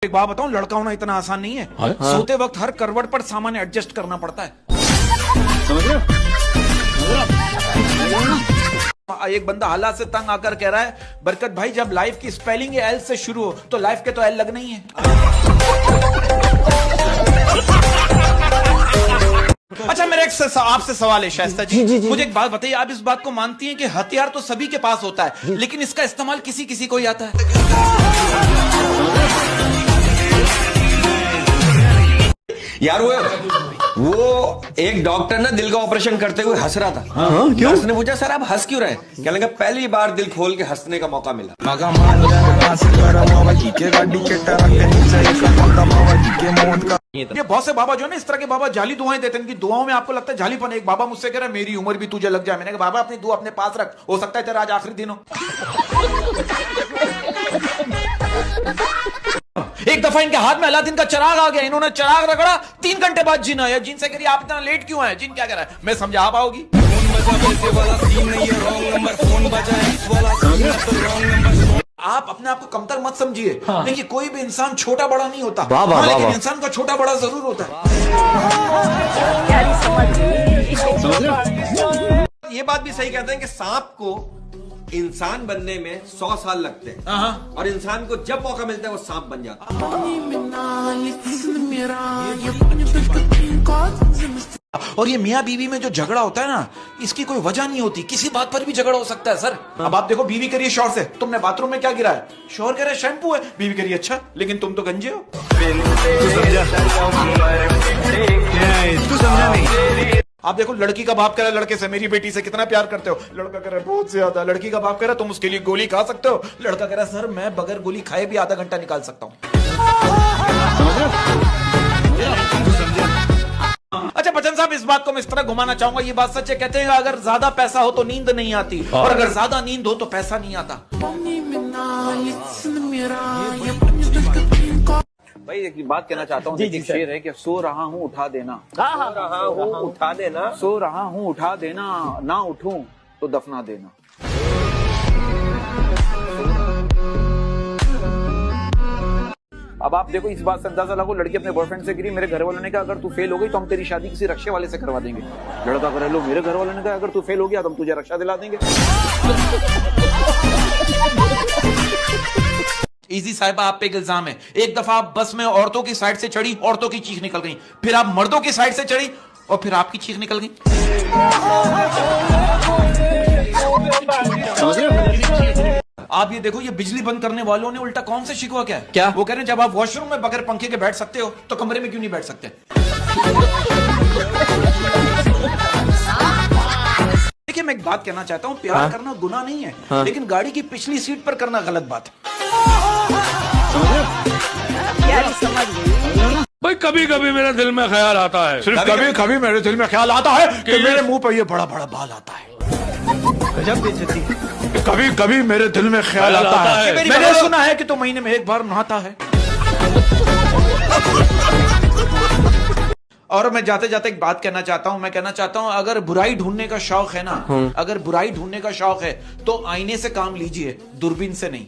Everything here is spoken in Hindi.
एक बात बताऊं, लड़का होना इतना आसान नहीं है। हाँ? सोते वक्त हर करवट पर सामान एडजस्ट करना पड़ता है। समझ रहे हो? एक बंदा हालात से तंग आकर कह रहा है, बरकत भाई जब लाइफ की स्पेलिंग एल से शुरू हो तो लाइफ के तो एल लगना ही है। अच्छा, मेरा एक आपसे सवाल है शाइस्ता जी, मुझे एक बात बताइए, आप इस बात को मानती हैं कि हथियार तो सभी के पास होता है लेकिन इसका इस्तेमाल किसी किसी को ही आता है? यार वो एक डॉक्टर ना दिल का ऑपरेशन करते हुए हंस रहा था। हाँ, क्यों? उसने पूछा सर आप हंस क्यों रहे? कहने लगा पहली बार दिल खोल के हंसने का मौका मिला। ये बहुत से बाबा जो है ना, इस तरह के बाबा जाली दुआएं देते हैं। इनकी दुआओं में आपको लगता है जालीपन। एक बाबा मुझसे कह रहा है मेरी उम्र भी तुझे लग जाए। मैंने कहा बाबा अपनी दुआ अपने पास रख, हो सकता है तेरा आज आखिरी दिन हो। एक दफा इनके हाथ में अलादीन का चिराग आ गया, इन्होंने चिराग रगड़ा, 3 घंटे बाद जिन आया। जिन से कह रही आप इतना लेट क्यों आए? जिन क्या कह रहा है, मैं समझा आप आओगी। आप अपने आप को कमतर मत समझिए। हाँ। देखिए कोई भी इंसान छोटा बड़ा नहीं होता, लेकिन इंसान का छोटा बड़ा जरूर होता है। ये बात भी सही कहते हैं कि सांप को इंसान बनने में 100 साल लगते हैं और इंसान को जब मौका मिलता है वो सांप बन जाता है। और ये मियाँ बीवी में जो झगड़ा होता है ना, इसकी कोई वजह नहीं होती, किसी बात पर भी झगड़ा हो सकता है सर। अब आप देखो, बीवी करिए शौहर से तुमने बाथरूम में क्या गिरा है, शौहर कह रहा है शैम्पू है, बीवी करिए अच्छा लेकिन तुम तो गंजे हो। तू समझा नहीं। आप देखो, लड़की का बाप कह रहा है लड़के से मेरी बेटी से कितना प्यार करते हो, लड़का कह रहा है बहुत ज्यादा। लड़की का बाप कह रहा है तुम उसके लिए गोली खा सकते हो, लड़का कह रहा है सर मैं बगैर गोली खाए भी आधा घंटा निकाल सकता हूँ। अच्छा बच्चन साहब, इस बात को मैं इस तरह घुमाना चाहूंगा, ये बात सच है, कहते हैं अगर ज्यादा पैसा हो तो नींद नहीं आती और अगर ज्यादा नींद हो तो पैसा नहीं आता। भाई एक बात कहना चाहता हूँ, एक शेर है कि सो रहा हूँ उठा देना, उठा देना, सो रहा हूँ उठा देना, ना उठूं तो दफना देना। अब आप देखो, इस बात से अंदाजा लगो, लड़की अपने बॉयफ्रेंड से गिरी, मेरे घर वालों ने कहा अगर तू फेल हो गई तो हम तेरी शादी किसी रक्षा वाले से करवा देंगे। लड़का करे लो, मेरे घर वालों ने कहा अगर तू फेल हो गया तो हम तुझे रक्षा दिला देंगे। इजी साहिबा, आप पे एक इल्जाम है, एक दफा आप बस में औरतों की साइड से चढ़ी, औरतों की चीख निकल गई, फिर आप मर्दों की साइड से चढ़ी और फिर आपकी चीख निकल गई। आप ये देखो, ये बिजली बंद करने वालों ने उल्टा कौन से शिकवा क्या? वो कह रहे हैं जब आप वॉशरूम में बगैर पंखे के बैठ सकते हो तो कमरे में क्यों नहीं बैठ सकते? देखिए मैं एक बात कहना चाहता हूँ, प्यार करना गुनाह नहीं है, लेकिन गाड़ी की पिछली सीट पर करना गलत बात है। भाई कभी कभी मेरे दिल में ख्याल आता है, सिर्फ कभी कभी मेरे दिल में ख्याल आता है कि मेरे मुंह पर ये बड़ा बड़ा बाल आता है। कभी कभी मेरे दिल में ख्याल आता है, मैंने सुना है कि तो महीने में एक बार नहाता है। और मैं जाते जाते एक बात कहना चाहता हूं, मैं कहना चाहता हूं अगर बुराई ढूंढने का शौक है ना, अगर बुराई ढूंढने का शौक है तो आईने से काम लीजिए, दूरबीन से नहीं।